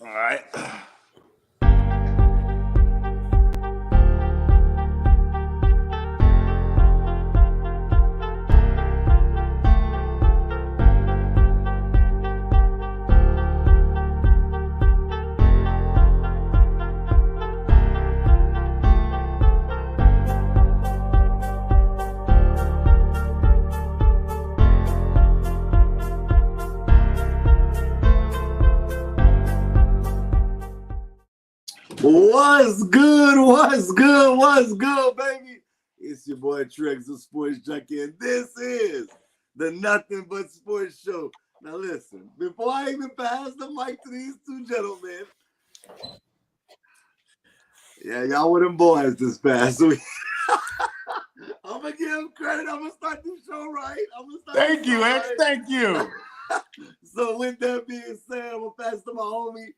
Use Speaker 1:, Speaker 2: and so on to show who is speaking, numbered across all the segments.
Speaker 1: All right. What's good? What's good? What's good, baby? It's your boy Trex, the Sports Junkie, and this is the Nothing But Sports Show. Now listen, before I even pass the mic to these two gentlemen, yeah, y'all were them boys this past week. I'm gonna give them credit. I'm gonna start the show right.
Speaker 2: Thank you, X. Right. Thank you.
Speaker 1: So with that being said, I'm gonna pass to my homie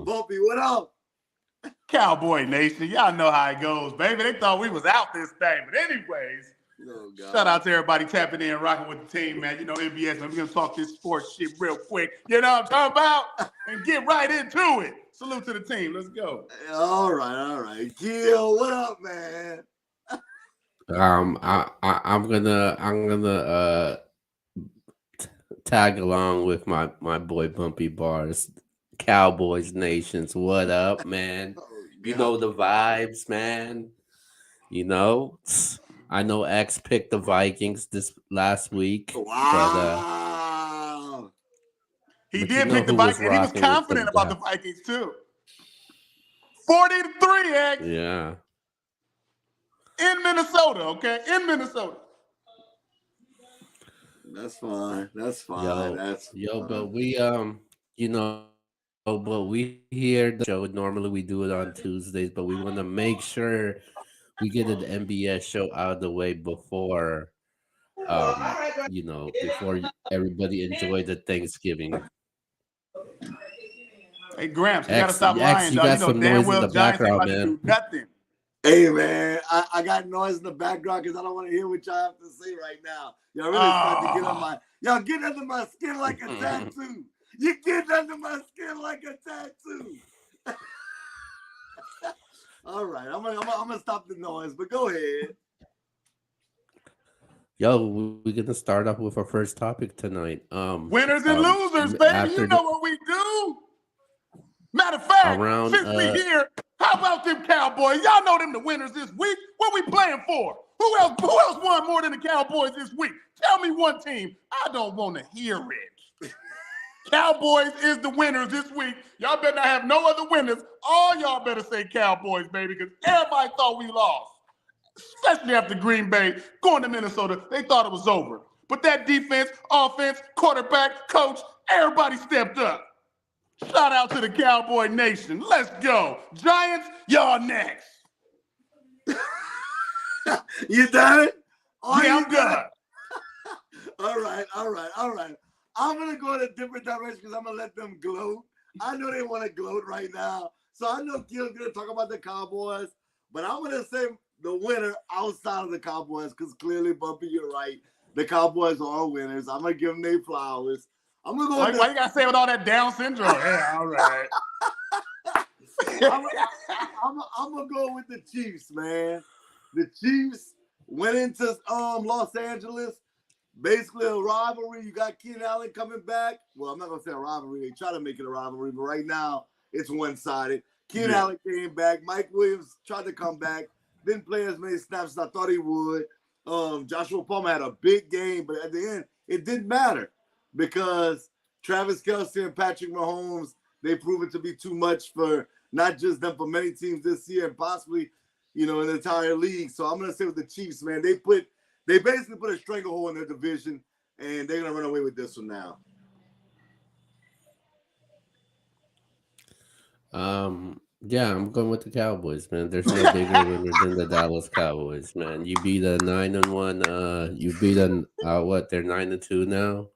Speaker 1: Bumpy. What up?
Speaker 2: Cowboy Nation, y'all know how it goes, baby. They thought we was out this thing, but anyways, shout out to everybody tapping in, rocking with the team, man. You know, Nbs, man, we're gonna talk this sports shit real quick. You know what I'm talking about? And get right into it. Salute to the team. Let's go.
Speaker 1: All right. Gil, what up, man?
Speaker 3: I'm gonna tag along with my boy Bumpy Bars. Cowboys Nations, what up, man? You know the vibes, man. You know, I know X picked the Vikings this last week.
Speaker 1: Wow.
Speaker 2: He did pick the Vikings, and he was confident about the Vikings too. 40-3, X.
Speaker 3: Yeah.
Speaker 2: In Minnesota, okay? In Minnesota.
Speaker 1: That's fine.
Speaker 3: But we but we hear the show. Normally we do it on Tuesdays, but we want to make sure we get an Nbs show out of the way before before everybody enjoy the Thanksgiving.
Speaker 2: Hey Gramps, you gotta stop lying.
Speaker 3: You got some noise in the background, man.
Speaker 2: Nothing.
Speaker 1: Hey man, I got noise in the background because I don't want to hear what y'all have to say right now. Y'all really start to get under my skin like a tattoo. You get under my skin like a tattoo. All right, I'm gonna stop the noise, but go ahead.
Speaker 3: Yo, we're gonna start off with our first topic tonight.
Speaker 2: Winners and losers, baby. You know what we do. Matter of fact, since we here, how about them Cowboys? Y'all know them the winners this week. What we playing for? Who else won more than the Cowboys this week? Tell me one team. I don't want to hear it. Cowboys is the winners this week. Y'all better not have no other winners. All y'all better say Cowboys, baby, because everybody thought we lost. Especially after Green Bay going to Minnesota. They thought it was over. But that defense, offense, quarterback, coach, everybody stepped up. Shout out to the Cowboy Nation. Let's go. Giants, y'all next.
Speaker 1: You done it?
Speaker 2: Yeah, I'm done.
Speaker 1: All right. I'm going to go in a different direction because I'm going to let them gloat. I know they want to gloat right now. So I know Gil's going to talk about the Cowboys. But I'm going to say the winner outside of the Cowboys because clearly, Bumpy, you're right. The Cowboys are winners. I'm going to give them their flowers. I'm going to go
Speaker 2: Why you got to say with all that Down syndrome? Yeah, all right.
Speaker 1: I'm going to go with the Chiefs, man. The Chiefs went into Los Angeles. Basically a rivalry. You got Keenan Allen coming back. Well, I'm not going to say a rivalry. They try to make it a rivalry, but right now it's one-sided. Keenan Allen came back. Mike Williams tried to come back. Didn't play as many snaps as I thought he would. Joshua Palmer had a big game, but at the end, it didn't matter because Travis Kelce and Patrick Mahomes, they proven to be too much for not just them, for many teams this year and possibly, in the entire league. So I'm going to say with the Chiefs, man, they basically put a stranglehold in their division, and they're going to run away with this one now.
Speaker 3: Yeah, I'm going with the Cowboys, man. There's no bigger winner than the Dallas Cowboys, man. You beat a 9-1. You beat they're 9-2 now.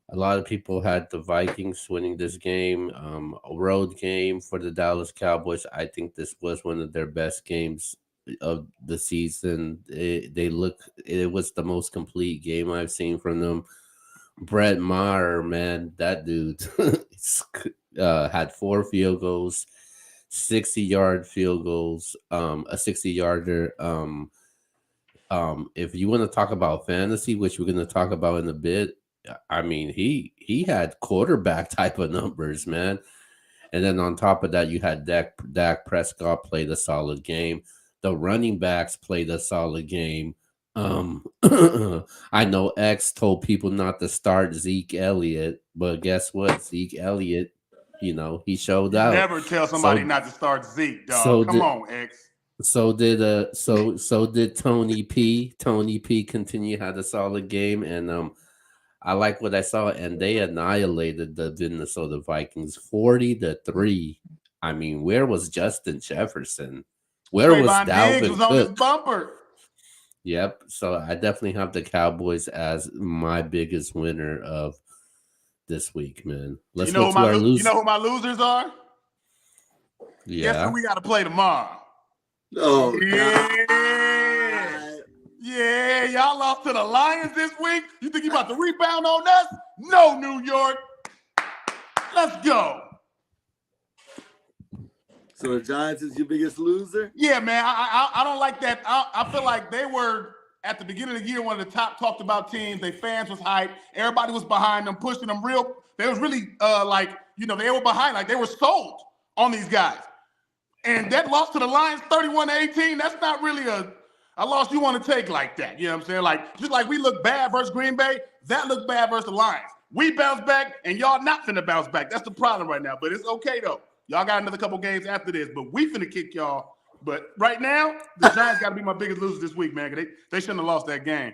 Speaker 3: A lot of people had the Vikings winning this game. A road game for the Dallas Cowboys. I think this was one of their best games of the season. It was the most complete game I've seen from them. Brett Maher, man, that dude had 4 field goals, 60-yard field goals, a 60-yarder. If you want to talk about fantasy, which we're going to talk about in a bit, I mean, he had quarterback type of numbers, man. And then on top of that, you had Dak Prescott played a solid game. The running backs played a solid game. I know X told people not to start Zeke Elliott, but guess what? Zeke Elliott, he showed
Speaker 2: You
Speaker 3: out.
Speaker 2: never tell somebody
Speaker 3: So
Speaker 2: not to start Zeke,
Speaker 3: so
Speaker 2: dog. Come
Speaker 3: did
Speaker 2: on, X.
Speaker 3: so did Tony P. Tony P continue had a solid game, and I like what I saw, and they annihilated the Minnesota Vikings 40-3. I mean, where was Justin Jefferson? Where was
Speaker 2: Trayvon Diggs
Speaker 3: Dalvin
Speaker 2: was on his
Speaker 3: Cook?
Speaker 2: bumper.
Speaker 3: Yep. So I definitely have the Cowboys as my biggest winner of this week, man. Let's go to our losers.
Speaker 2: You know who my losers are?
Speaker 3: Yeah.
Speaker 2: Guess who we got to play tomorrow?
Speaker 1: Oh,
Speaker 2: yeah. Yeah, y'all lost to the Lions this week. You think you about to rebound on us? No, New York. Let's go.
Speaker 1: So the Giants is your biggest loser?
Speaker 2: Yeah, man. I don't like that. I feel like they were at the beginning of the year one of the top talked about teams. Their fans was hyped. Everybody was behind them, pushing them real. They was really they were behind, like they were sold on these guys. And that loss to the Lions 31-18, that's not really a loss you want to take like that. You know what I'm saying? Like, just like we look bad versus Green Bay, that looked bad versus the Lions. We bounce back, and y'all not finna bounce back. That's the problem right now. But it's okay, though. Y'all got another couple games after this, but we finna kick y'all. But right now, the Giants got to be my biggest loser this week, man, because they shouldn't have lost that game.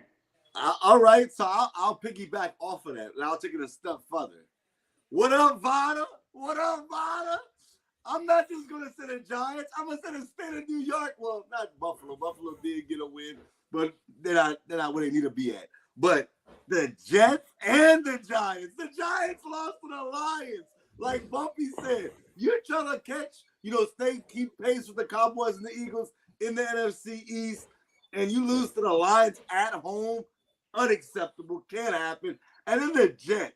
Speaker 1: All right, so I'll piggyback off of that, and I'll take it a step further. What up, Vada? What up, Vada? I'm not just going to say the Giants. I'm going to say the state of New York. Well, not Buffalo. Buffalo did get a win, but they're not where they need to be at. But the Jets and the Giants. The Giants lost to the Lions. Like Bumpy said, you're trying to catch, keep pace with the Cowboys and the Eagles in the NFC East, and you lose to the Lions at home. Unacceptable. Can't happen. And then the Jets.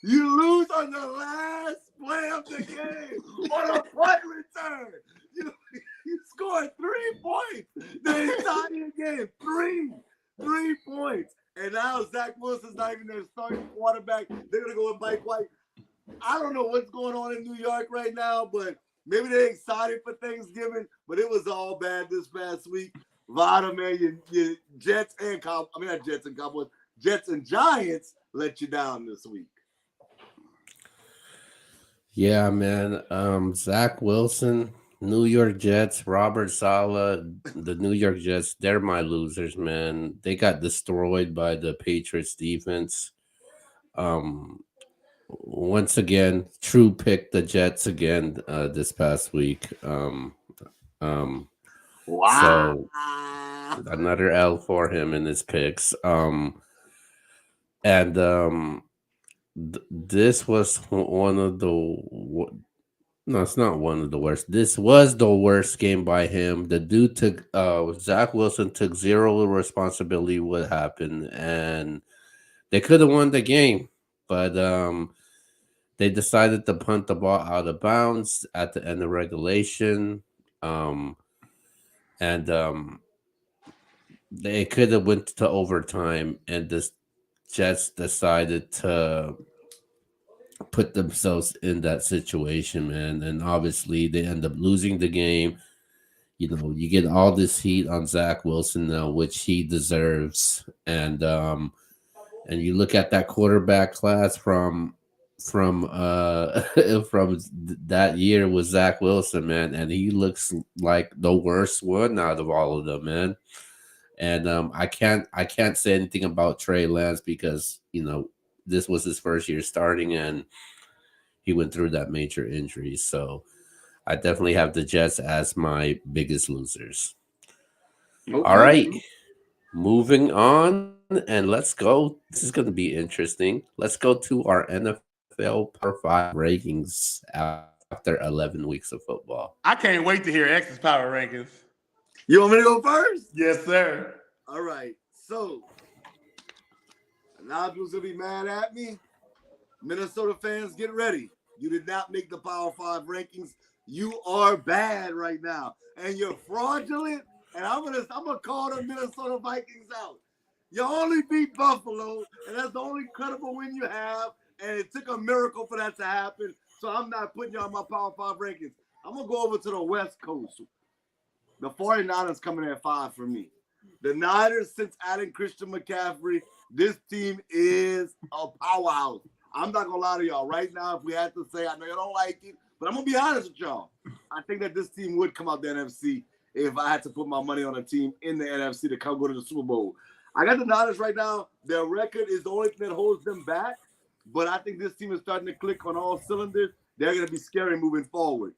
Speaker 1: You lose on the last play of the game on a punt return. You scored 3 points the entire game. Three points. And now Zach Wilson's not even their starting quarterback. They're going to go with Mike White. I don't know what's going on in New York right now, but maybe they're excited for Thanksgiving, but it was all bad this past week. Vada, man, your Jets and Cowboys, not Jets and Cowboys, Jets and Giants let you down this week.
Speaker 3: Yeah, man. Zach Wilson, New York Jets, Robert Saleh, the New York Jets, they're my losers, man. They got destroyed by the Patriots defense. Once again, True picked the Jets again this past week.
Speaker 1: Wow.
Speaker 3: So another L for him in his picks. This was one of the no, it's not one of the worst. This was the worst game by him. The dude took Zach Wilson took zero responsibility what happened, and they could have won the game, but they decided to punt the ball out of bounds at the end of regulation. They could have went to overtime, and the Jets decided to put themselves in that situation, man. And obviously, they end up losing the game. You get all this heat on Zach Wilson now, which he deserves, and you look at that quarterback class from that year with Zach Wilson, man, and he looks like the worst one out of all of them, man. And I can't say anything about Trey Lance because this was his first year starting and he went through that major injury. So I definitely have the Jets as my biggest losers. Okay. All right, moving on, and let's go. This is going to be interesting. Let's go to our NFL Power 5 rankings after 11 weeks of football.
Speaker 2: I can't wait to hear X's power rankings.
Speaker 1: You want me to go first?
Speaker 2: Yes, sir.
Speaker 1: All right. So A lot of people's going to be mad at me. Minnesota fans, get ready. You did not make the Power 5 rankings. You are bad right now. And you're fraudulent. And I'm gonna call the Minnesota Vikings out. You only beat Buffalo, and that's the only credible win you have. And it took a miracle for that to happen. So I'm not putting you on my Power 5 rankings. I'm going to go over to the West Coast. The 49ers coming at 5 for me. The Niners, since adding Christian McCaffrey, this team is a powerhouse. I'm not going to lie to y'all. Right now, if we had to say, I know you don't like it, but I'm going to be honest with y'all. I think that this team would come out the NFC if I had to put my money on a team in the NFC to come go to the Super Bowl. I got the Niners right now. Their record is the only thing that holds them back, but I think this team is starting to click on all cylinders. They're going to be scary moving forward.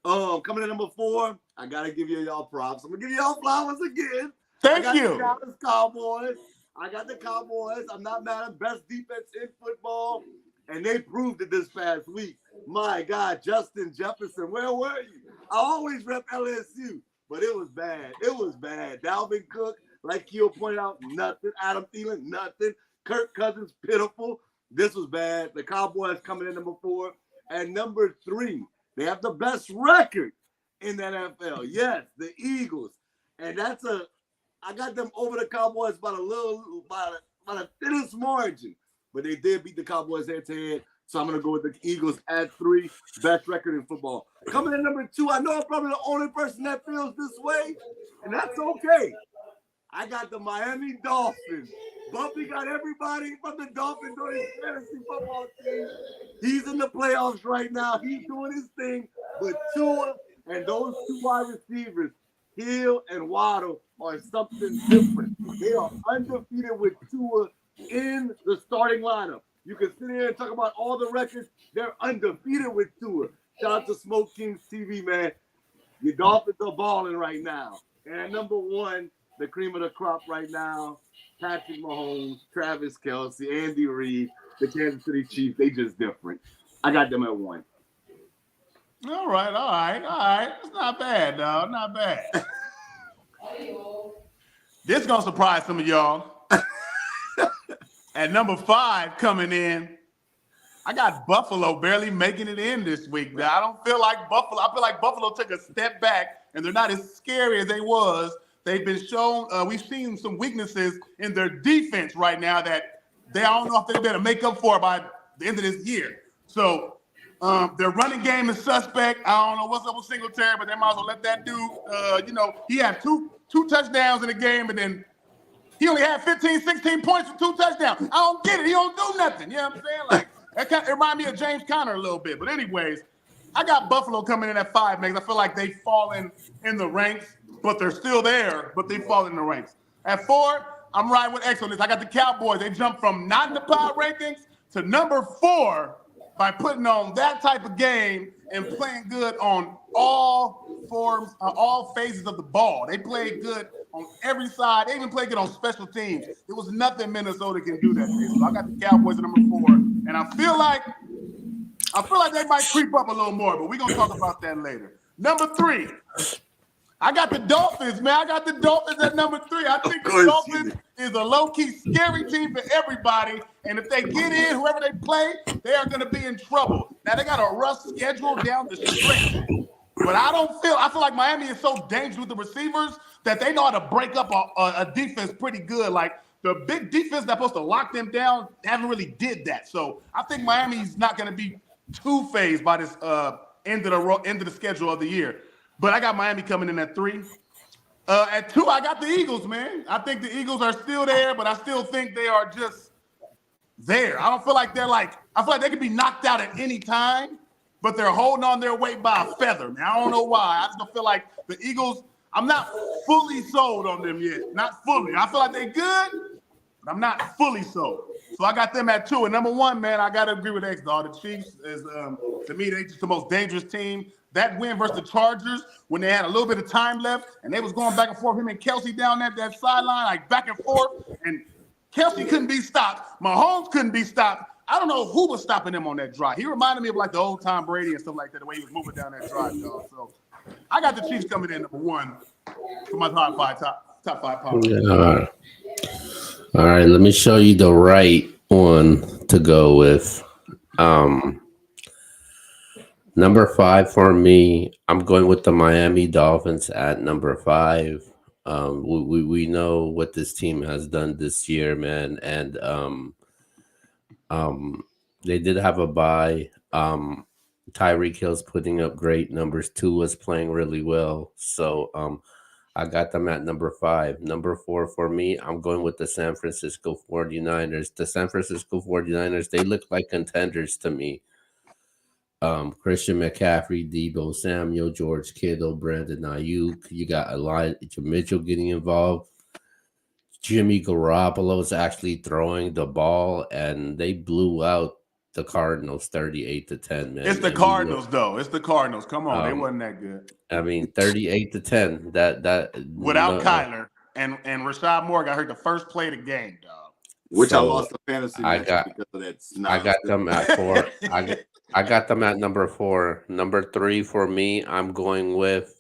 Speaker 1: Coming in number 4, I got to give y'all props. I'm going to give y'all flowers again.
Speaker 2: Thank you.
Speaker 1: The Dallas Cowboys. I got the Cowboys. I'm not mad at best defense in football, and they proved it this past week. My God, Justin Jefferson, where were you? I always rep LSU, but it was bad. It was bad. Dalvin Cook, like Keo pointed out, nothing. Adam Thielen, nothing. Kirk Cousins, pitiful. This was bad. The Cowboys coming in number 4. And number 3, they have the best record in the NFL. Yes, the Eagles. And I got them over the Cowboys by the thinnest margin. But they did beat the Cowboys head-to-head. So I'm going to go with the Eagles at 3, best record in football. Coming in number 2, I know I'm probably the only person that feels this way, and that's okay. I got the Miami Dolphins. Bumpy got everybody from the Dolphins on his fantasy football team. He's in the playoffs right now. He's doing his thing. But Tua and those 2 wide receivers, Hill and Waddle, are something different. They are undefeated with Tua in the starting lineup. You can sit here and talk about all the records. They're undefeated with Tua. Shout out to Smoke Kings TV, man. Your Dolphins are balling right now. And at number 1, the cream of the crop right now, Patrick Mahomes, Travis Kelce, Andy Reid, the Kansas City Chiefs. They just different. I got them at 1.
Speaker 2: All right. It's not bad, dog. Not bad. This is going to surprise some of y'all. At number 5 coming in, I got Buffalo barely making it in this week. Now, I don't feel like Buffalo. I feel like Buffalo took a step back, and they're not as scary as they was. They've been shown, we've seen some weaknesses in their defense right now that I don't know if they better make up for by the end of this year. So their running game is suspect. I don't know what's up with Singletary, but they might as well let that dude, he had two touchdowns in the game, and then he only had 15, 16 points for 2 touchdowns. I don't get it. He don't do nothing. You know what I'm saying? Like, it reminds me of James Conner a little bit. But anyways, I got Buffalo coming in at 5, man. I feel like they've fallen in the ranks, but they're still there, but they've fallen in the ranks. At 4, I'm riding with X on this. I got the Cowboys. They jumped from not in the power rankings to number 4 by putting on that type of game and playing good on all forms, all phases of the ball. They played good on every side. They even played good on special teams. There was nothing Minnesota can do that day. So I got the Cowboys at number 4, and I feel like they might creep up a little more, but we're gonna talk about that later. Number 3, I got the Dolphins, man. I got the Dolphins at number 3. I think the Dolphins is a low-key scary team for everybody. And if they get in, whoever they play, they are going to be in trouble. Now, they got a rough schedule down the stretch. But I feel like Miami is so dangerous with the receivers that they know how to break up a defense pretty good. Like, the big defense that's supposed to lock them down haven't really did that. So I think Miami's not going to be too phased by this end of the schedule of the year. But I got Miami coming in at 3. At 2, I got the Eagles, man. I think the Eagles are still there, but I still think they are just there. I don't feel like I feel like they could be knocked out at any time, but they're holding on their weight by a feather, man. I don't know why. I just don't feel like the Eagles, I'm not fully sold on them yet. Not fully. I feel like they're good, but I'm not fully sold. So I got them at 2. And number 1, man, I got to agree with X, dog. The Chiefs is, to me, they're just the most dangerous team. That win versus the Chargers, when they had a little bit of time left, and they was going back and forth, him and Kelce down that sideline, like back and forth, and Kelce couldn't be stopped. Mahomes couldn't be stopped. I don't know who was stopping him on that drive. He reminded me of like the old Tom Brady and stuff like that, the way he was moving down that drive, dog. So I got the Chiefs coming in number 1 for my top 5 power.
Speaker 3: Yeah. All right, let me show you the right one to go with. Number 5 for me, I'm going with the Miami Dolphins at number 5. We know what this team has done this year, man, and um, they did have a bye. Tyreek Hill's putting up great numbers. Two was playing really well, so I got them at number 5. Number 4 for me, I'm going with the San Francisco 49ers. The San Francisco 49ers, they look like contenders to me. Christian McCaffrey, Debo Samuel, George Kittle, Brandon Ayuk. You got Elijah Mitchell getting involved. Jimmy Garoppolo is actually throwing the ball, and they blew out the Cardinals 38-10. Man,
Speaker 2: it's the Cardinals, though. It's the Cardinals. Come on, they wasn't that good.
Speaker 3: I mean, 38-10. That
Speaker 2: without Kyler and Rashad Morgan, I heard the first play of the game, dog.
Speaker 1: Which I lost the fantasy match because of that.
Speaker 3: I got them at 4. I got them at number 4. Number 3 for me, I'm going with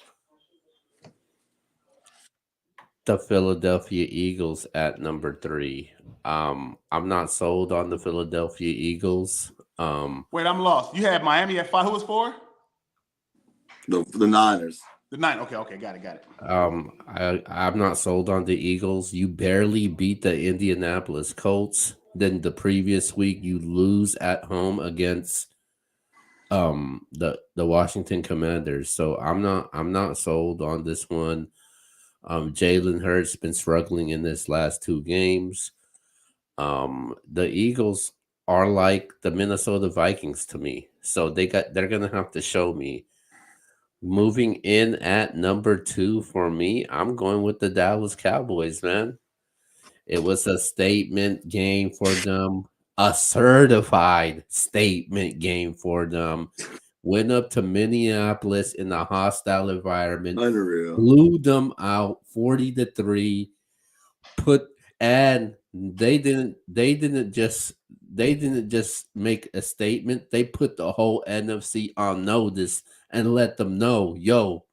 Speaker 3: the Philadelphia Eagles at number 3. I'm not sold on the Philadelphia Eagles.
Speaker 2: Wait, I'm lost. You had Miami at 5. Who was 4?
Speaker 1: The Niners.
Speaker 2: The 9. Okay, got it.
Speaker 3: I'm not sold on the Eagles. You barely beat the Indianapolis Colts. Then the previous week you lose at home against the Washington Commanders. So I'm not sold on this one. Jalen Hurts been struggling in this last 2 games. The Eagles are like the Minnesota Vikings to me. So they're gonna have to show me. Moving in at number 2 for me, I'm going with the Dallas Cowboys, man. It was a statement game for them, a certified statement game for them. Went up to Minneapolis in a hostile environment,
Speaker 1: Unreal.
Speaker 3: blew them out 40-3. And they didn't just make a statement. They put the whole NFC on notice and let them know, yo,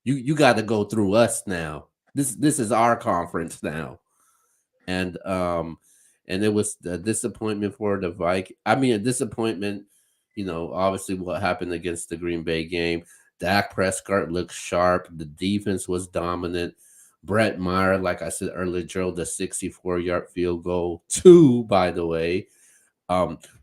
Speaker 3: you got to go through us now. This is our conference now. And it was a disappointment for the Vikings. I mean, a disappointment, obviously what happened against the Green Bay game. Dak Prescott looked sharp. The defense was dominant. Brett Meyer, like I said earlier, drilled a 64-yard field goal. 2, by the way.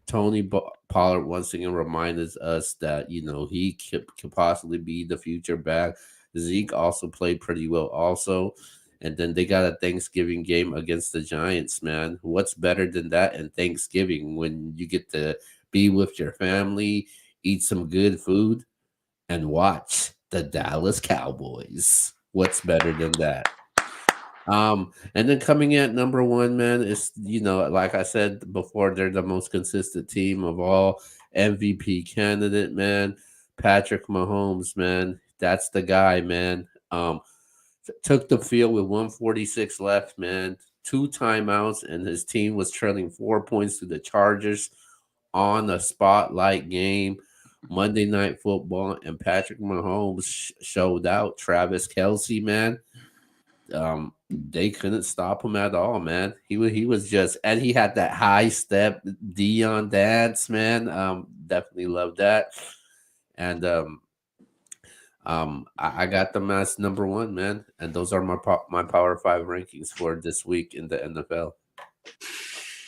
Speaker 3: Tony Pollard once again reminded us that, he could possibly be the future back. Zeke also played pretty well also. And then they got a Thanksgiving game against the Giants, man. What's better than that in Thanksgiving when you get to be with your family, eat some good food, and watch the Dallas Cowboys? What's better than that? And then coming in at number 1, man, is, like I said before, they're the most consistent team of all. MVP candidate, man. Patrick Mahomes, man. That's the guy, man. Took the field with 146 left, man. 2 timeouts, and his team was trailing 4 points to the Chargers on a spotlight game. Monday Night Football, and Patrick Mahomes showed out. Travis Kelce, man. They couldn't stop him at all, man. He was just, and he had that high step Dion dance, man. Definitely love that. And I got them as number 1, man. And those are my Power 5 rankings for this week in the NFL.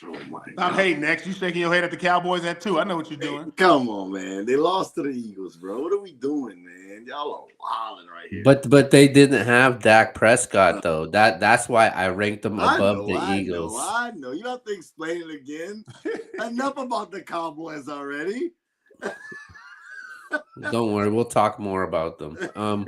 Speaker 1: Oh my God.
Speaker 2: I'm hating, Next. You shaking your head at the Cowboys at 2. I know what you're doing.
Speaker 1: Come on, man. They lost to the Eagles, bro. What are we doing, man? Y'all are wilding right here.
Speaker 3: But they didn't have Dak Prescott, though. That's why I ranked them above the Eagles.
Speaker 1: I know. You have to explain it again. Enough about the Cowboys already.
Speaker 3: Don't worry. We'll talk more about them.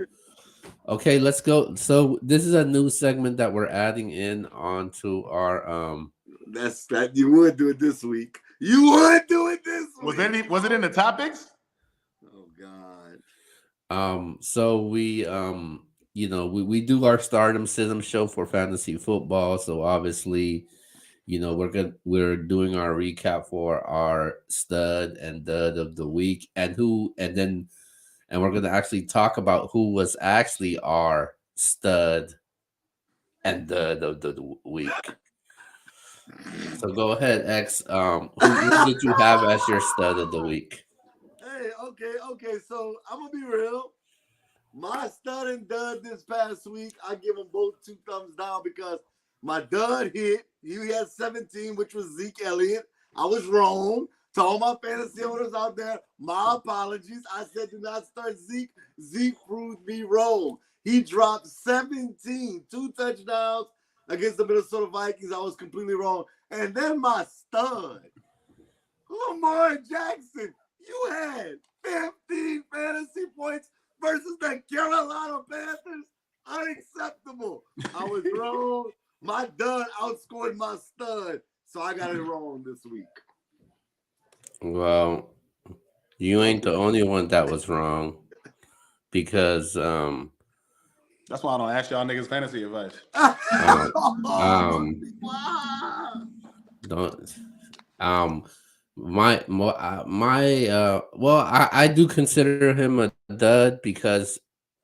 Speaker 3: Okay, let's go. So this is a new segment that we're adding in onto our
Speaker 1: That's that you would do it this week. You would do it this week.
Speaker 2: Was it in the topics?
Speaker 1: Oh God.
Speaker 3: So we we do our Stardom System show for fantasy football. So obviously, we're doing our recap for our stud and dud of the week, and we're gonna actually talk about who was actually our stud and dud of the week. So go ahead, X. Who did you have as your stud of the week?
Speaker 1: Hey, okay. So I'm gonna be real. My stud and dud this past week, I give them both 2 thumbs down because my dud hit. He had 17, which was Zeke Elliott. I was wrong. To all my fantasy owners out there, my apologies. I said do not start Zeke. Zeke proved me wrong. He dropped 17, 2 touchdowns against the Minnesota Vikings. I was completely wrong. And then my stud, Lamar Jackson. You had 15 fantasy points versus the Carolina Panthers. Unacceptable. I was wrong. My dud outscored my stud, so I got it wrong this week.
Speaker 3: Well, you ain't the only one that was wrong because
Speaker 2: that's why I don't ask y'all niggas fantasy advice.
Speaker 3: Don't well, I do consider him a dud because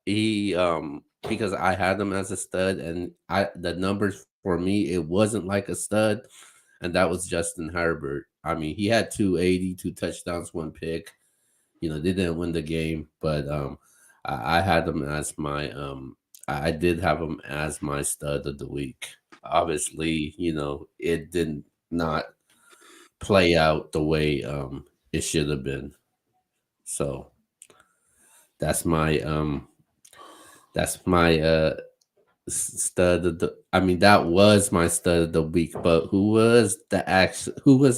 Speaker 3: because I had him as a stud, and the numbers for me, it wasn't like a stud, and that was Justin Herbert. I mean, he had 280, 2 touchdowns, 1 pick. They didn't win the game, but I had him as my I did have him as my stud of the week. Obviously, it did not play out the way it should have been. So that's my stud of the that was my stud of the week, but who was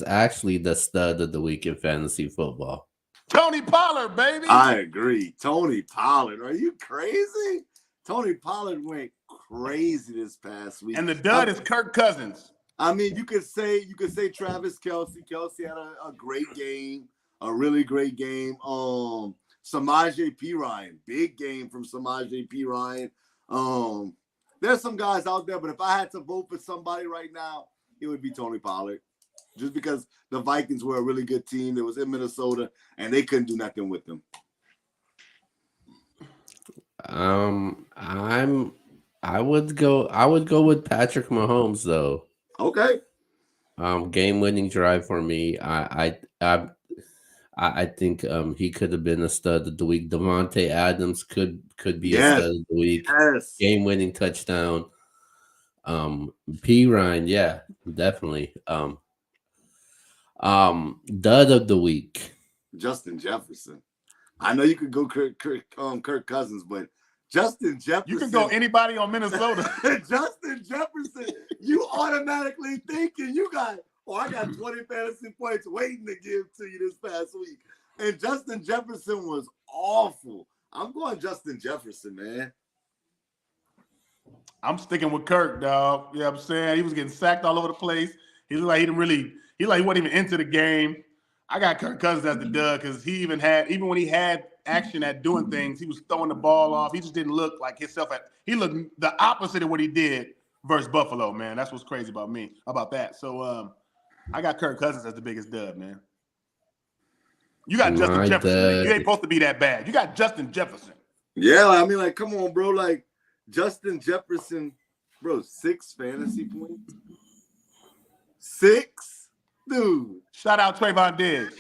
Speaker 3: actually the stud of the week in fantasy football?
Speaker 2: Tony Pollard, baby.
Speaker 1: I agree. Tony Pollard. Are you crazy? Tony Pollard went crazy this past week.
Speaker 2: And the dud is Kirk Cousins.
Speaker 1: I mean, you could say Travis Kelce. Kelce had a great game, a really great game. Samaje Perine, big game from Samaje Perine. There's some guys out there, but if I had to vote for somebody right now, it would be Tony Pollard. Just because the Vikings were a really good team that was in Minnesota and they couldn't do nothing with them.
Speaker 3: I would go with Patrick Mahomes though.
Speaker 1: Okay.
Speaker 3: Game-winning drive for me. I think he could have been a stud of the week. Devontae Adams could be a stud of the week.
Speaker 1: Yes.
Speaker 3: Game-winning touchdown. Perine, yeah, definitely. Dud of the week.
Speaker 1: Justin Jefferson. I know you could go Kirk Cousins, but Justin Jefferson.
Speaker 2: You can go anybody on Minnesota.
Speaker 1: Justin Jefferson, you automatically thinking I got 20 fantasy points waiting to give to you this past week. And Justin Jefferson was awful. I'm going Justin Jefferson, man.
Speaker 2: I'm sticking with Kirk, dog. You know what I'm saying? He was getting sacked all over the place. He looked like he wasn't even into the game. I got Kirk Cousins as the dud because even when he had action at doing things, he was throwing the ball off. He just didn't look like himself. He looked the opposite of what he did versus Buffalo, man. That's what's crazy about that. So I got Kirk Cousins as the biggest dud, man. You got Justin Jefferson. Man. You ain't supposed to be that bad. You got Justin Jefferson.
Speaker 1: Yeah, I mean, like, come on, bro. Like, Justin Jefferson, bro, 6 fantasy points. 6? Dude.
Speaker 2: Shout out Trayvon Diggs.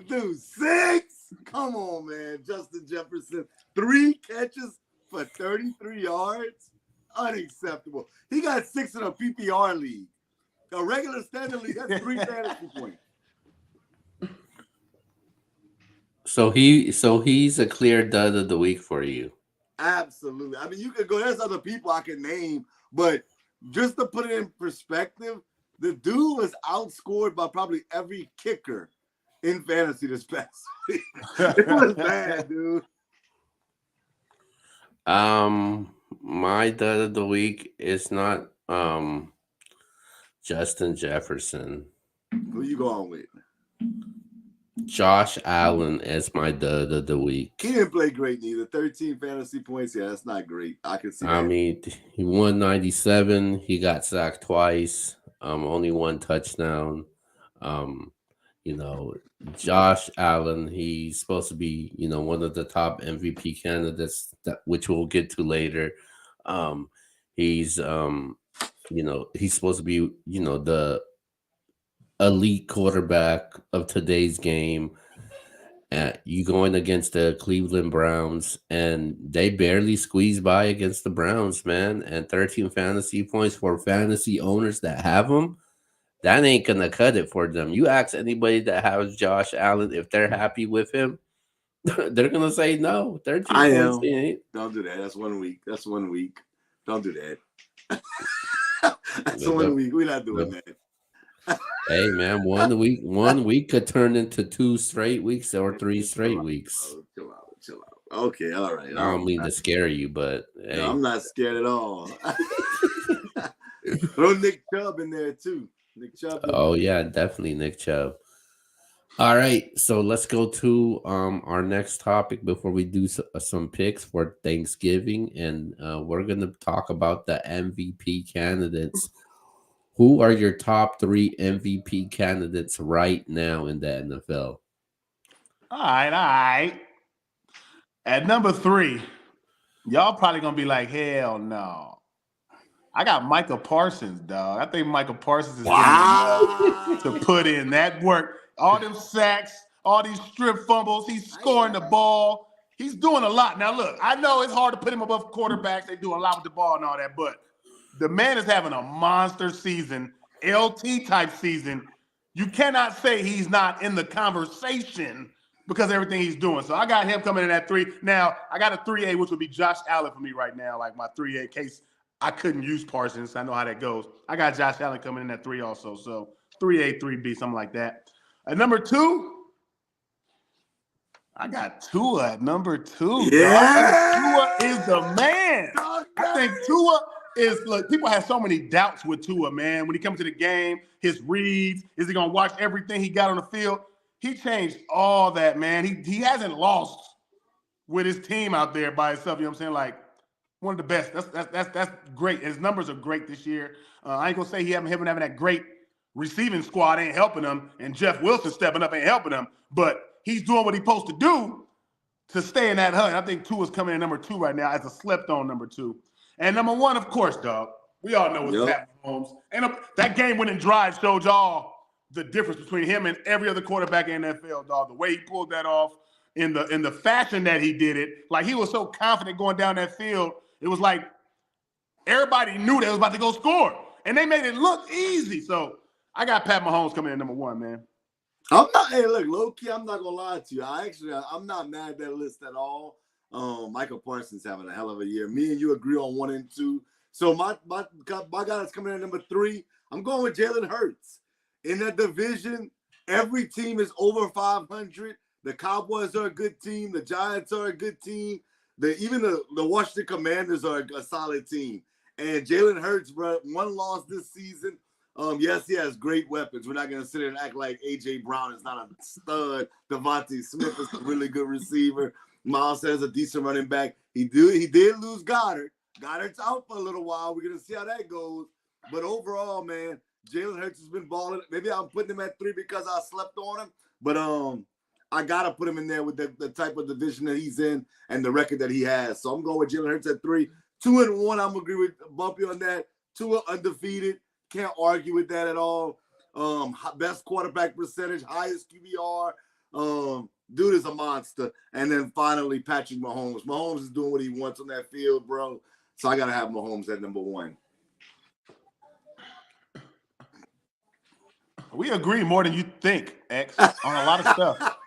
Speaker 1: Dude, 6? Come on, man. Justin Jefferson, 3 catches for 33 yards? Unacceptable. He got 6 in a PPR league. A regular standard league has 3 fantasy points.
Speaker 3: So he's a clear dud of the week for you.
Speaker 1: Absolutely. I mean, you could go. There's other people I can name, but just to put it in perspective, the dude was outscored by probably every kicker in fantasy this past week. It was bad, dude.
Speaker 3: My dud of the week is not Justin Jefferson.
Speaker 1: Who you going with?
Speaker 3: Josh Allen is my dud of the week.
Speaker 1: He didn't play great neither. 13 fantasy points. Yeah, that's not great. I can see that.
Speaker 3: I mean, he won 97. He got sacked twice. Only 1 touchdown. Josh Allen, he's supposed to be, one of the top MVP candidates, which we'll get to later. He's he's supposed to be, the elite quarterback of today's game. You going against the Cleveland Browns, and they barely squeezed by against the Browns, man. And 13 fantasy points for fantasy owners that have them, that ain't gonna cut it for them. You ask anybody that has Josh Allen if they're happy with him, they're gonna say no. 13
Speaker 1: I
Speaker 3: points.
Speaker 1: am. Don't do that. That's 1 week. Don't do that. That's 1 week. We're not doing that.
Speaker 3: Hey man, 1 week could turn into 2 straight weeks or 3 straight weeks.
Speaker 1: Chill out. Okay, all right.
Speaker 3: I don't mean to scare you, but
Speaker 1: hey. No, I'm not scared at all. Throw Nick Chubb in there too. Nick Chubb.
Speaker 3: Oh yeah, definitely Nick Chubb. All right, so let's go to our next topic before we do some picks for Thanksgiving, and we're gonna talk about the MVP candidates. Who are your top 3 MVP candidates right now in the NFL?
Speaker 2: All right. At number 3, y'all probably gonna be like, hell no. I got Micah Parsons, dog. I think Micah Parsons is to put in that work. All them sacks, all these strip fumbles, he's scoring the ball. He's doing a lot. Now, look, I know it's hard to put him above quarterbacks. They do a lot with the ball and all that, but the man is having a monster season, LT-type season. You cannot say he's not in the conversation because of everything he's doing. So I got him coming in at 3. Now, I got a 3A, which would be Josh Allen for me right now, like my 3A case. I couldn't use Parsons. I know how that goes. I got Josh Allen coming in at 3 also. So 3A, 3B, something like that. At number 2, I got Tua at number 2.
Speaker 1: Yeah.
Speaker 2: Tua is the man. I think Tua is, look, people have so many doubts with Tua, man. When he comes to the game, his reads, is he going to watch everything he got on the field? He changed all that, man. He hasn't lost with his team out there by himself. You know what I'm saying? Like, one of the best. That's great. His numbers are great this year. I ain't going to say him having that great receiving squad ain't helping him, and Jeff Wilson stepping up ain't helping him, but he's doing what he's supposed to do to stay in that hunt. I think Tua's coming in number 2 right now as a slept-on number 2. And number 1, of course, dog. We all know what's happening, Mahomes. And that game-winning drive showed y'all the difference between him and every other quarterback in the NFL, dog. The way he pulled that off, in the fashion that he did it, like he was so confident going down that field. It was like everybody knew they was about to go score, and they made it look easy. So I got Pat Mahomes coming in number 1, man.
Speaker 1: Hey, look, low-key, I'm not going to lie to you. I'm not mad at that list at all. Michael Parsons having a hell of a year. Me and you agree on 1 and 2. So my guy that's coming in at number 3, I'm going with Jalen Hurts. In that division, every team is over 500. The Cowboys are a good team. The Giants are a good team. Even the Washington Commanders are a solid team. And Jalen Hurts, bro, 1 loss this season. Yes, he has great weapons. We're not going to sit there and act like A.J. Brown is not a stud. Devontae Smith is a really good receiver. Miles has a decent running back. He did lose Goddard. Goddard's out for a little while. We're going to see how that goes. But overall, man, Jalen Hurts has been balling. Maybe I'm putting him at 3 because I slept on him. But I got to put him in there with the type of division that he's in and the record that he has. So I'm going with Jalen Hurts at 3. 2 and 1, I'm agree with Bumpy on that. 2 undefeated. Can't argue with that at all. Best quarterback percentage, highest QBR. Dude is a monster. And then finally, Patrick Mahomes. Mahomes is doing what he wants on that field, bro. So I got to have Mahomes at number 1.
Speaker 2: We agree more than you think, X, on a lot of stuff.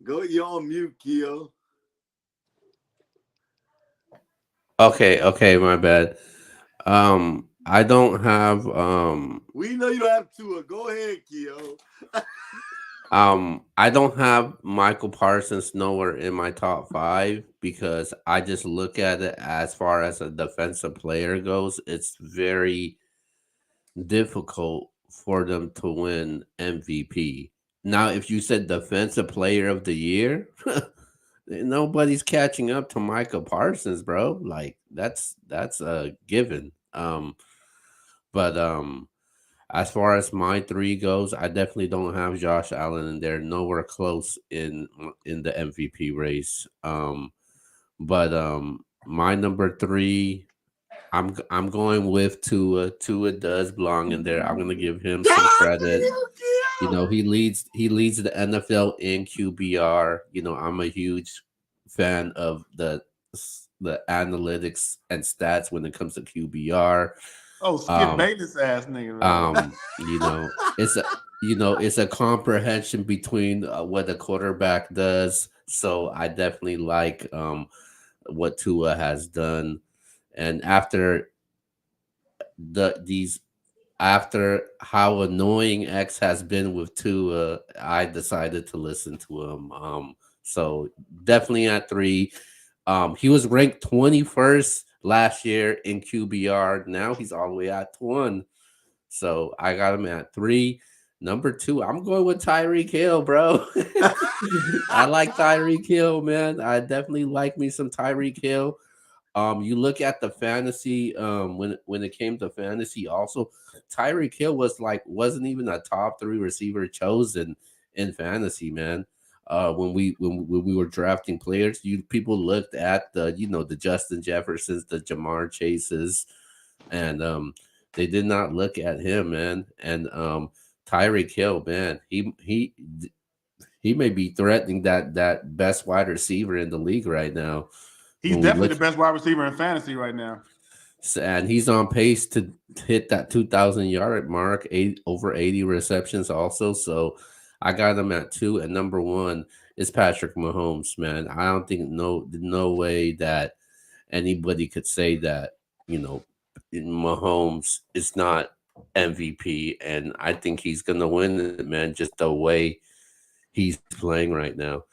Speaker 1: You're on mute, Keo.
Speaker 3: Okay, my bad. I don't have
Speaker 1: We know you don't have Tua. Go ahead, Keo.
Speaker 3: I don't have Michael Parsons nowhere in my top 5 because I just look at it as far as a defensive player goes. It's very difficult for them to win MVP. Now, if you said defensive player of the year, nobody's catching up to Michael Parsons, bro. Like that's a given. But as far as my 3 goes, I definitely don't have Josh Allen in there. Nowhere close in the MVP race. But my number 3, I'm going with Tua. Tua does belong in there. I'm gonna give him some credit. He leads the NFL in QBR. I'm a huge fan of the analytics and stats when it comes to QBR.
Speaker 2: Oh, Skip Bayless ass nigga.
Speaker 3: It's a comprehension between what a quarterback does. So I definitely like what Tua has done, and after how annoying X has been with Tua, I decided to listen to him. So definitely at 3. He was ranked 21st last year in QBR. Now he's all the way at 1. So I got him at 3. Number 2, I'm going with Tyreek Hill, bro. I like Tyreek Hill, man. I definitely like me some Tyreek Hill. You look at the fantasy, when it came to fantasy, also Tyreek Hill wasn't even a top 3 receiver chosen in fantasy, man. When we were drafting players, people looked at the Justin Jeffersons, the Jamar Chases, and they did not look at him, man. And Tyreek Hill, man, he may be threatening that best wide receiver in the league right now.
Speaker 2: He's definitely the best wide receiver in fantasy right now.
Speaker 3: And he's on pace to hit that 2,000-yard mark, over 80 receptions also. So I got him at 2. And number 1 is Patrick Mahomes, man. I don't think no way that anybody could say that, Mahomes is not MVP. And I think he's going to win it, man, just the way he's playing right now.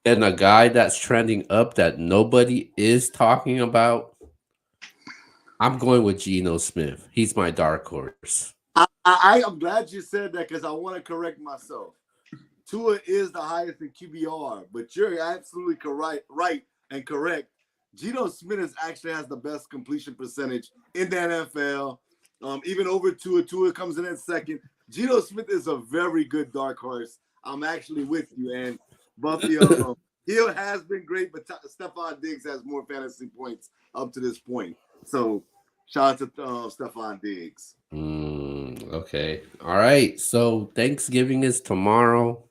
Speaker 3: And a guy that's trending up that nobody is talking about, I'm going with Geno Smith. He's my dark horse.
Speaker 1: I'm glad you said that because I want to correct myself. Tua is the highest in QBR, but you're absolutely right and correct. Geno Smith actually has the best completion percentage in the NFL. Even over Tua. Tua comes in at 2nd. Geno Smith is a very good dark horse. I'm actually with you, and Buffy, Hill has been great, but Stephon Diggs has more fantasy points up to this point. So, shout out to Stephon Diggs.
Speaker 3: Okay. All right. So, Thanksgiving is tomorrow.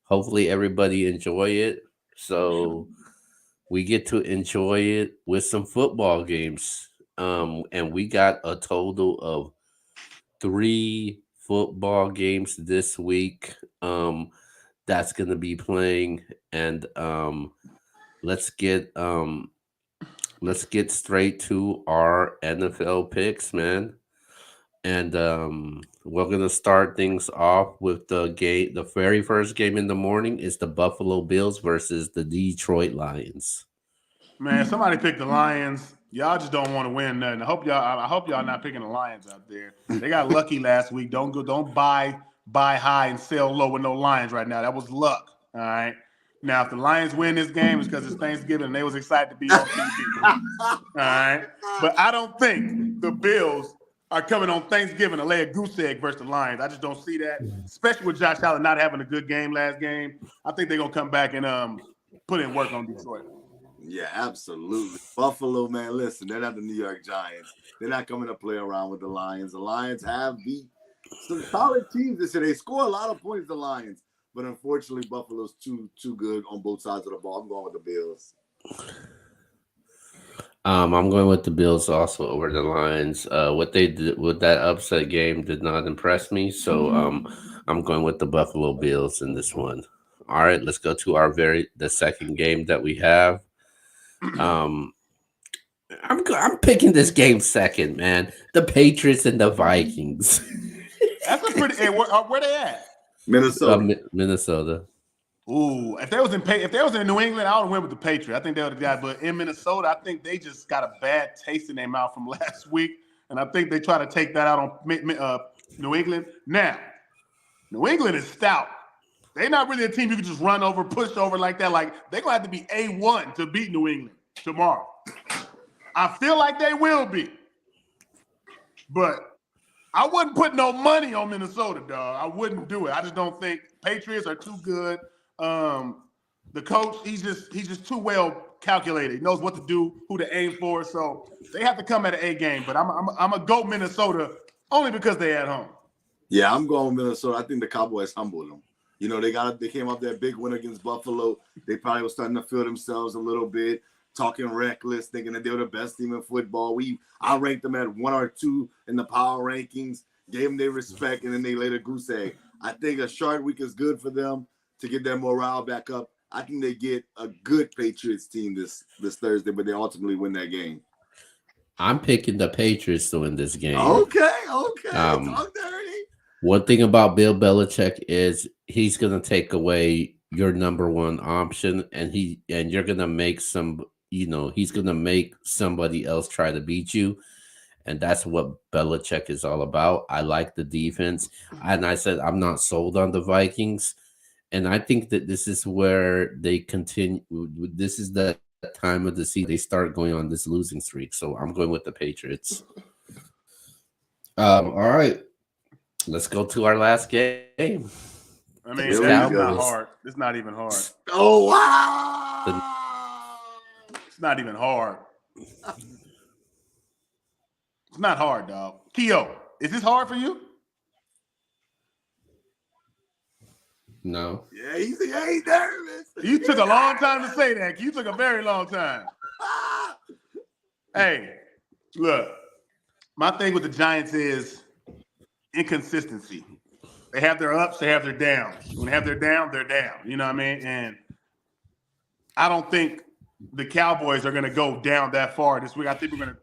Speaker 3: Hopefully, everybody enjoy it. So, we get to enjoy it with some football games. And we got a total of 3 football games this week. That's gonna be playing, and let's get straight to our NFL picks, man. And we're gonna start things off with the game. The very first game in the morning is the Buffalo Bills versus the Detroit Lions.
Speaker 2: Man, somebody picked the Lions. Y'all just don't want to win nothing. I hope y'all not picking the Lions out there. They got lucky last week. Don't buy high and sell low with no Lions right now. That was luck. All right. Now, if the Lions win this game, it's because it's Thanksgiving and they was excited to be on TV. All right. But I don't think the Bills are coming on Thanksgiving to lay a goose egg versus the Lions. I just don't see that, especially with Josh Allen not having a good game last game. I think they're going to come back and put in work on Detroit.
Speaker 1: Yeah, absolutely. Buffalo, man, listen, they're not the New York Giants. They're not coming to play around with the Lions. The Lions have beat some solid teams this year. They score a lot of points, the Lions. But unfortunately, Buffalo's too good on both sides of the ball. I'm going with the Bills.
Speaker 3: I'm going with the Bills also over the Lions. What they did with that upset game did not impress me. So I'm going with the Buffalo Bills in this one. All right, let's go to the second game that we have. I'm picking this game second, man. The Patriots and the Vikings.
Speaker 2: That's a pretty. Hey, where they at?
Speaker 1: Minnesota.
Speaker 3: Minnesota.
Speaker 2: Ooh, if they was in New England, I would have went with the Patriots. I think they would have got. But in Minnesota, I think they just got a bad taste in their mouth from last week, and I think they try to take that out on New England. Now, New England is stout. They're not really a team you can just run over, push over like that. Like, they're going to have to be A1 to beat New England tomorrow. I feel like they will be. But I wouldn't put no money on Minnesota, dog. I wouldn't do it. I just don't think Patriots are too good. The coach, he's just too well calculated. He knows what to do, who to aim for. So they have to come at an A game. But I'm a go Minnesota only because they're at home.
Speaker 1: Yeah, I'm going Minnesota. I think the Cowboys humbled them. You know, they came off that big win against Buffalo. They probably were starting to feel themselves a little bit, talking reckless, thinking that they were the best team in football. I ranked them at 1 or 2 in the power rankings, gave them their respect, and then they laid a goose egg. I think a short week is good for them to get their morale back up. I think they get a good Patriots team this Thursday, but they ultimately win that game.
Speaker 3: I'm picking the Patriots to win this game.
Speaker 1: Okay. Talk dirty.
Speaker 3: One thing about Bill Belichick is he's gonna take away your number one option, and you're gonna make he's gonna make somebody else try to beat you, and that's what Belichick is all about. I like the defense, and I said I'm not sold on the Vikings, and I think that this is where they continue. This is the time of the season they start going on this losing streak. So I'm going with the Patriots. All right. Let's go to our last game.
Speaker 2: I mean, it's not hard. It's not even hard.
Speaker 1: Oh, wow.
Speaker 2: It's not even hard. It's not hard, dog. Keo, is this hard for you?
Speaker 3: No.
Speaker 1: Yeah, he's nervous.
Speaker 2: You took a long time to say that. You took a very long time. Hey, look, my thing with the Giants is inconsistency. They have their ups, they have their downs. When they have their down, they're down. You know what I mean? And I don't think the Cowboys are going to go down that far this week. I think we're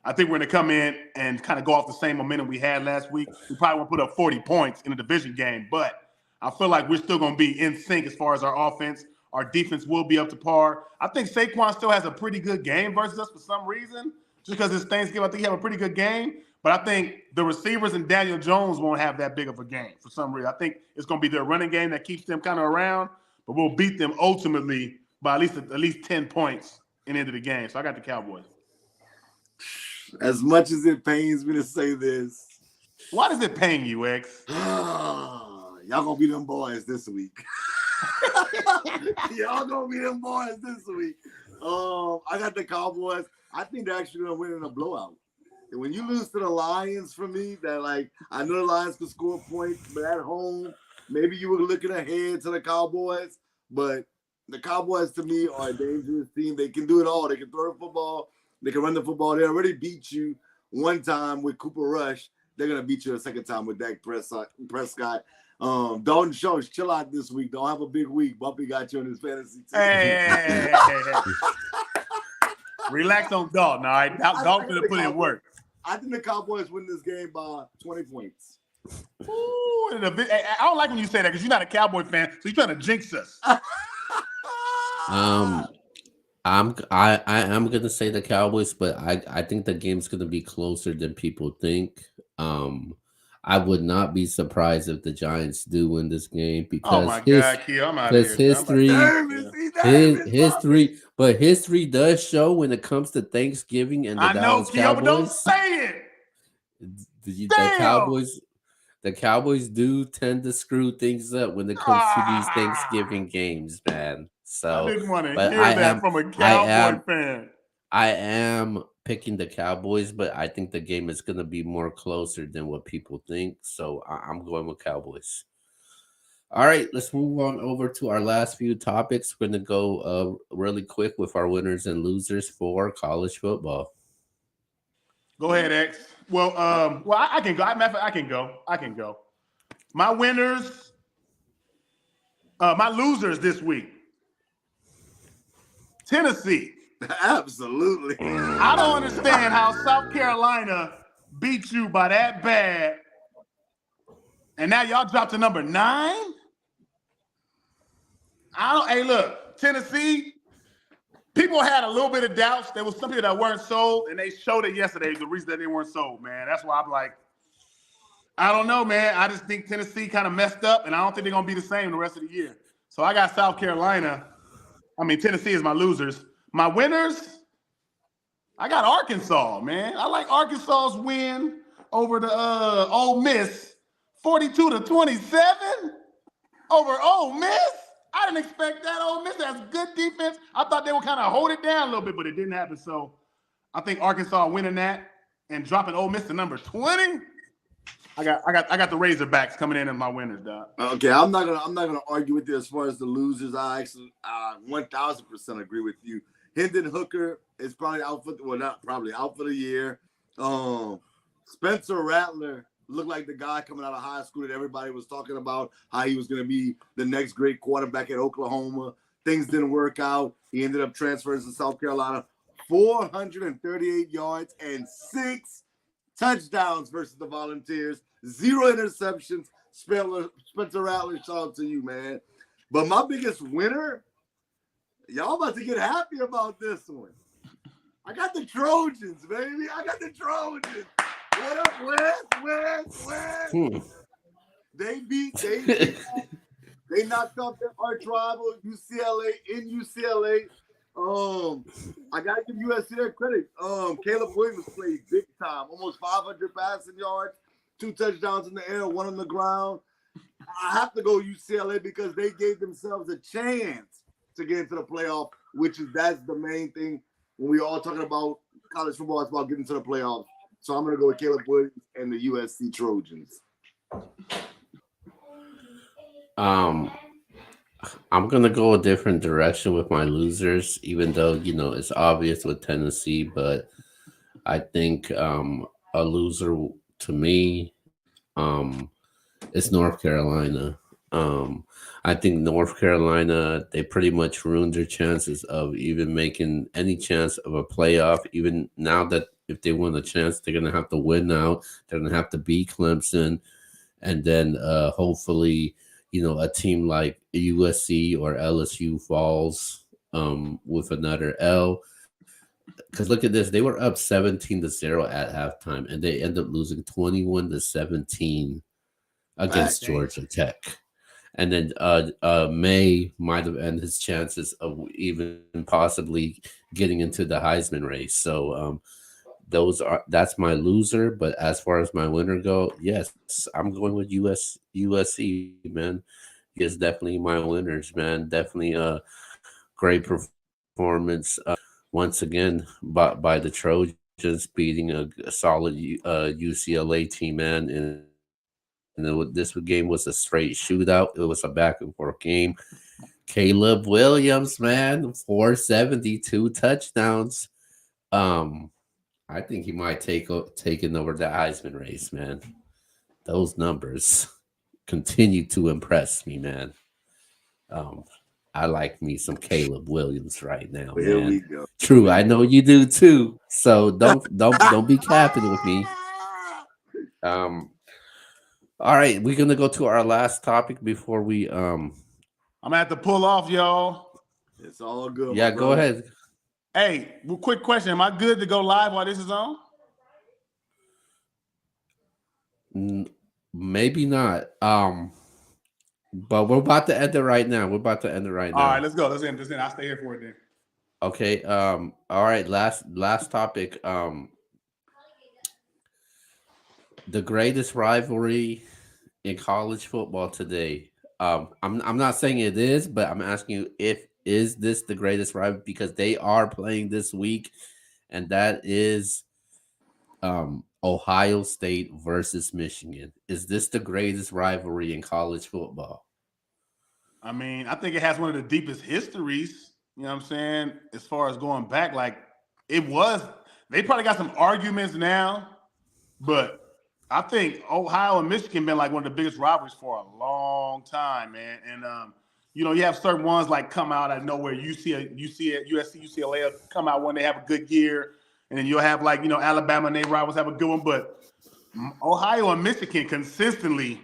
Speaker 2: going to come in and kind of go off the same momentum we had last week. We probably won't put up 40 points in a division game, but I feel like we're still going to be in sync as far as our offense. Our defense will be up to par. I think Saquon still has a pretty good game versus us for some reason. Just because it's Thanksgiving, I think he have a pretty good game. But I think the receivers and Daniel Jones won't have that big of a game for some reason. I think it's going to be their running game that keeps them kind of around, but we'll beat them ultimately by at least 10 points in the end of the game. So I got the Cowboys.
Speaker 1: As much as it pains me to say this.
Speaker 2: Why does it pain you, X?
Speaker 1: Y'all going to be them boys this week. Y'all going to be them boys this week. I got the Cowboys. I think they're actually going to win in a blowout. And when you lose to the Lions, for me, I know the Lions could score points, but at home, maybe you were looking ahead to the Cowboys. But the Cowboys, to me, are a dangerous team. They can do it all. They can throw the football. They can run the football. They already beat you one time with Cooper Rush. They're going to beat you a second time with Dak Prescott. Dalton Schultz, chill out this week. Don't have a big week. Bumpy got you on his fantasy team.
Speaker 2: Hey. Relax on Dalton, all right? Dalton's going to put in work.
Speaker 1: I think the Cowboys win this game by 20 points.
Speaker 2: Ooh, I don't like when you say that because you're not a Cowboy fan, so you're trying to jinx us.
Speaker 3: I am gonna say the Cowboys, but I think the game's gonna be closer than people think. I would not be surprised if the Giants do win this game because history does show when it comes to Thanksgiving and the Dallas Cowboys. But don't
Speaker 2: say it.
Speaker 3: The Cowboys do tend to screw things up when it comes to these Thanksgiving games, man. So
Speaker 2: I didn't want to hear that from a Cowboy fan.
Speaker 3: I am picking the Cowboys, but I think the game is going to be more closer than what people think. So I'm going with Cowboys. All right, let's move on over to our last few topics. We're going to go really quick with our winners and losers for college football.
Speaker 2: Go ahead, X. Well, I can go. I can go. My winners, my losers this week. Tennessee.
Speaker 1: Absolutely.
Speaker 2: I don't understand how South Carolina beat you by that bad, and now y'all dropped to number 9. Hey, look, Tennessee. People had a little bit of doubts. There was some people that weren't sold, and they showed it yesterday. The reason that they weren't sold, man. That's why I'm like, I don't know, man. I just think Tennessee kind of messed up, and I don't think they're going to be the same the rest of the year. So I got South Carolina. Tennessee is my losers. My winners, I got Arkansas, man. I like Arkansas's win over the Ole Miss, 42-27 over Ole Miss. I didn't expect that. Ole Miss has good defense. I thought they would kind of hold it down a little bit, but it didn't happen. So I think Arkansas winning that and dropping Ole Miss to number 20. I got the Razorbacks coming in as my winners, dog.
Speaker 1: Okay, I'm not gonna argue with you as far as the losers. I actually 1000% agree with you. Hendon Hooker is probably out for the year. Spencer Rattler looked like the guy coming out of high school that everybody was talking about, how he was gonna be the next great quarterback at Oklahoma. Things didn't work out. He ended up transferring to South Carolina. 438 yards and 6 touchdowns versus the Volunteers. 0 interceptions. Spencer Rattler, shout out to you, man. But my biggest winner, y'all about to get happy about this one. I got the Trojans, baby. I got the Trojans. What up, West? They knocked off their arch rival UCLA in UCLA. I gotta give USC their credit. Caleb Williams played big time, almost 500 passing yards, 2 touchdowns in the air, 1 on the ground. I have to go UCLA because they gave themselves a chance to get into the playoff, that's the main thing when we all talking about college football. It's about getting to the playoffs. So I'm gonna go with Caleb Williams and the USC Trojans.
Speaker 3: I'm gonna go a different direction with my losers, even though it's obvious with Tennessee, but I think a loser to me is North Carolina. I think North Carolina, they pretty much ruined their chances of even making any chance of a playoff. Even now that if they win a chance, they're gonna have to win out. They're gonna have to beat Clemson, and then hopefully, a team like USC or LSU falls with another L. Because look at this, they were up 17-0 at halftime, and they end up losing 21-17 against Georgia Tech. And then May might have ended his chances of even possibly getting into the Heisman race. So that's my loser. But as far as my winner go, yes, I'm going with USC, man. Yes, definitely my winners, man. Definitely a great performance once again by the Trojans, beating a solid UCLA team, man. And this game was a straight shootout. It was a back and forth game. Caleb Williams, man, 472 touchdowns. I think he might taken over the Heisman race, man. Those numbers continue to impress me, man. I like me some Caleb Williams right now, man.
Speaker 1: Here we go.
Speaker 3: True, I know you do too. So don't be capping with me. All right, we're gonna go to our last topic before we
Speaker 2: I'm gonna have to pull off, y'all.
Speaker 1: It's all good.
Speaker 3: Yeah, go ahead.
Speaker 2: Hey, quick question. Am I good to go live while this is on?
Speaker 3: Maybe not. But we're about to end it right now. All
Speaker 2: right, let's go. Let's end. I'll stay here for it then.
Speaker 3: Okay. All right. Last topic. The greatest rivalry in college football today. I'm not saying it is, but I'm asking you is this the greatest rivalry, because they are playing this week, and that is Ohio State versus Michigan. Is this the greatest rivalry in college football?
Speaker 2: I mean, I think it has one of the deepest histories, you know what I'm saying, as far as going back. Like, it was, they probably got some arguments now, but I think Ohio and Michigan been like one of the biggest rivalries for a long time, man. And you have certain ones like come out out of nowhere. USC, UCLA come out when they have a good year, and then you'll have like Alabama and their rivals have a good one. But Ohio and Michigan consistently,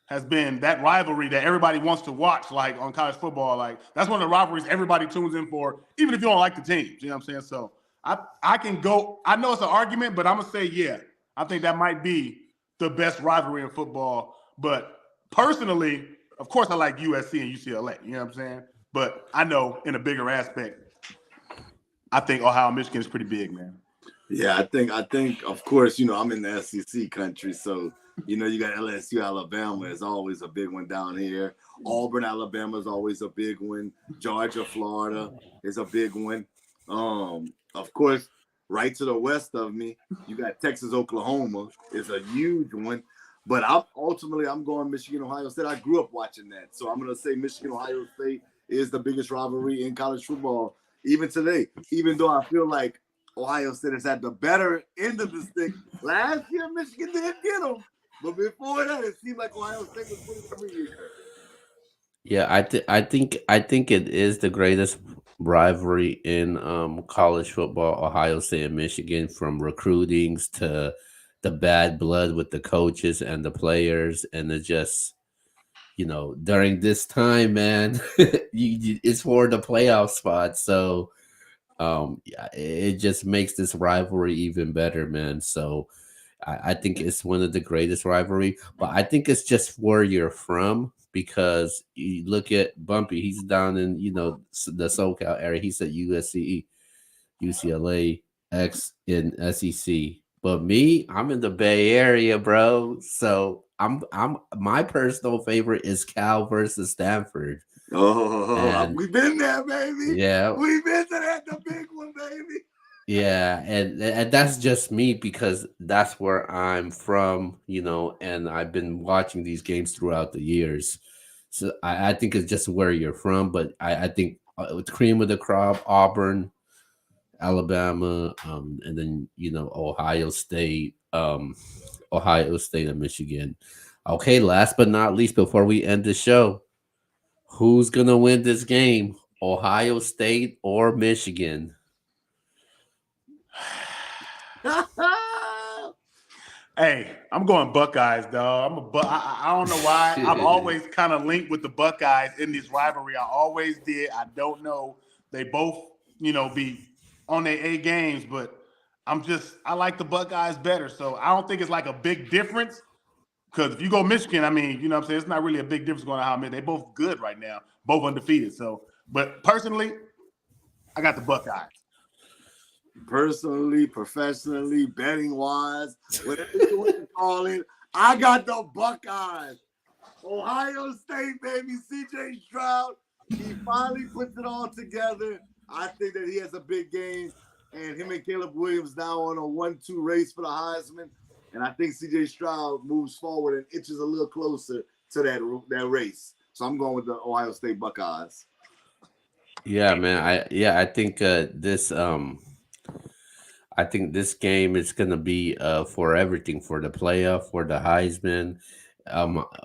Speaker 2: has been that rivalry that everybody wants to watch, like on college football. Like, that's one of the rivalries everybody tunes in for, even if you don't like the teams. You know what I'm saying? So I can go. I know it's an argument, but I'm gonna say yeah. I think that might be the best rivalry in football. But personally, of course, I like USC and UCLA. You know what I'm saying? But I know in a bigger aspect, I think Ohio and Michigan is pretty big, man.
Speaker 1: Yeah, I think of course, I'm in the SEC country, so You know, you got LSU, Alabama is always a big one down here. Auburn, Alabama is always a big one. Georgia, Florida is a big one. Of course, right to the west of me, you got Texas, Oklahoma is a huge one. But I'm going Michigan, Ohio State. I grew up watching that. So I'm going to say Michigan, Ohio State is the biggest rivalry in college football, even today. Even though I feel like Ohio State is at the better end of the stick. Last year, Michigan didn't get them. But before that, it seemed like Ohio State was winning every year.
Speaker 3: Yeah, I think it is the greatest rivalry in college football, Ohio State and Michigan, from recruitings to the bad blood with the coaches and the players, and it just, during this time, man, it's for the playoff spot. So yeah, it just makes this rivalry even better, man. So I think it's one of the greatest rivalry, but I think it's just where you're from, because you look at Bumpy, he's down in the SoCal area. He's at USC, UCLA, X in SEC. But me, I'm in the Bay Area, bro. So I'm my personal favorite is Cal versus Stanford.
Speaker 1: We've been there, baby.
Speaker 3: Yeah,
Speaker 1: we've been to that, the big one, baby.
Speaker 3: Yeah, and that's just me, because that's where I'm from, and I've been watching these games throughout the years. So I think it's just where you're from, but I think with cream of the crop, Auburn, Alabama, and then Ohio State and Michigan. Okay, last but not least, before we end the show, who's gonna win this game? Ohio State or Michigan?
Speaker 2: Hey, I'm going Buckeyes, dog. I don't know why. I've always kind of linked with the Buckeyes in this rivalry. I always did. I don't know. They both, be on their A games, but I like the Buckeyes better. So I don't think it's like a big difference. Because if you go Michigan, I mean, you know what I'm saying? It's not really a big difference going to how many. They're both good right now, both undefeated. So, but personally, I got the Buckeyes.
Speaker 1: Personally, professionally, betting wise, whatever you want to call it, I got the Buckeyes. Ohio State, baby, CJ Stroud, he finally puts it all together. I think that he has a big game, and him and Caleb Williams now on a 1-2 race for the Heisman. And I think CJ Stroud moves forward and inches a little closer to that race. So I'm going with the Ohio State Buckeyes.
Speaker 3: Yeah, man. I think I think this game is gonna be for everything, for the playoff, for the Heisman.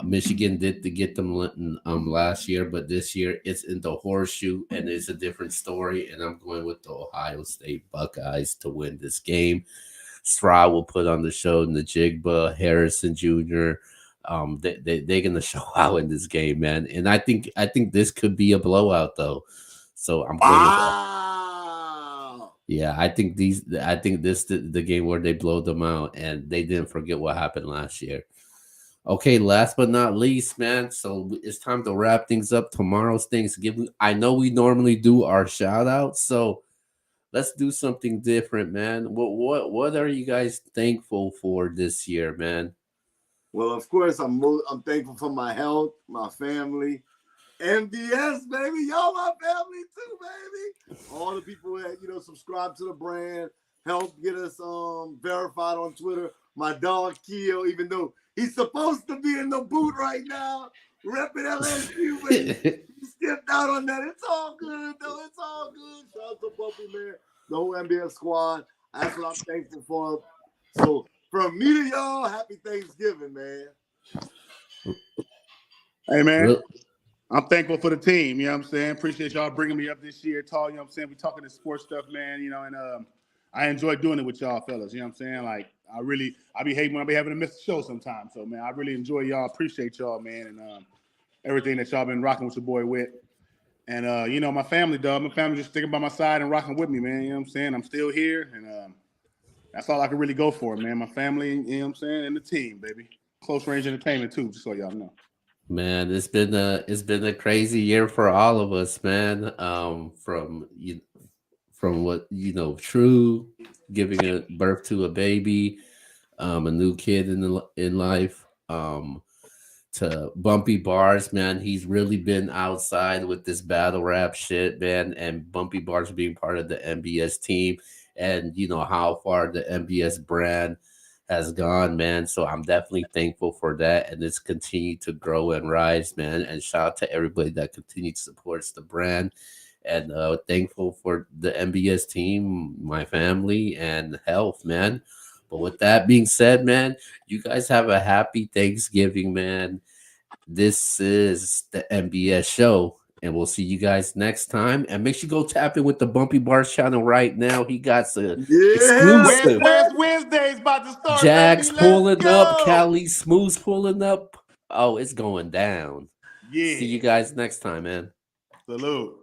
Speaker 3: Michigan did to get them last year, but this year it's in the horseshoe and it's a different story. And I'm going with the Ohio State Buckeyes to win this game. Stroud will put on the show, Najigba, Harrison Jr. They're gonna show out in this game, man. And I think this could be a blowout though. So I'm going with that. Yeah, I think this the game where they blow them out and they didn't forget what happened last year. Okay, last but not least, man. So it's time to wrap things up. Tomorrow's Thanksgiving. I know we normally do our shout outs, so let's do something different, man. What are you guys thankful for this year, man?
Speaker 1: Well, of course, I'm thankful for my health, my family. Nbs, baby, y'all my family too, baby. All the people that subscribe to the brand, help get us verified on Twitter. My dog Keo, even though he's supposed to be in the boot right now, repping LSU, but he stepped out on that. It's all good though. It's all good. Shout out to Bumpy, man. The whole Nbs squad. That's what I'm thankful for. So from me to y'all, happy Thanksgiving, man.
Speaker 2: Hey, man. I'm thankful for the team, you know what I'm saying? Appreciate y'all bringing me up this year, tall, you know what I'm saying? We talking this sports stuff, man, and I enjoy doing it with y'all fellas, you know what I'm saying? Like, I be hating when I be having to miss the show sometimes. So, man, I really enjoy y'all, appreciate y'all, man, and everything that y'all been rocking with your boy with. And, my family, dog, my family just sticking by my side and rocking with me, man, you know what I'm saying? I'm still here, and that's all I can really go for, man. My family, you know what I'm saying, and the team, baby. Close range entertainment, too, just so y'all know.
Speaker 3: Man, it's been a crazy year for all of us, man. From what True giving a birth to a baby, a new kid in life, to Bumpy Bars, man. He's really been outside with this battle rap shit, man. And Bumpy Bars being part of the MBS team, and you know how far the MBS brand has gone, man. So I'm definitely thankful for that, and it's continued to grow and rise, man. And shout out to everybody that continues to supports the brand, and thankful for the MBS team, my family, and health, man. But with that being said, man, you guys have a happy Thanksgiving, man. This is the Nbs Show, and we'll see you guys next time. And make sure you go tap in with the Bumpy Bars channel right now. He got some exclusive.
Speaker 2: Wednesday's about to start.
Speaker 3: Jack's
Speaker 2: baby. Let's
Speaker 3: pulling
Speaker 2: go.
Speaker 3: up. Cali Smooth's pulling up. Oh, it's going down.
Speaker 2: Yeah.
Speaker 3: See you guys next time, man.
Speaker 2: Salute.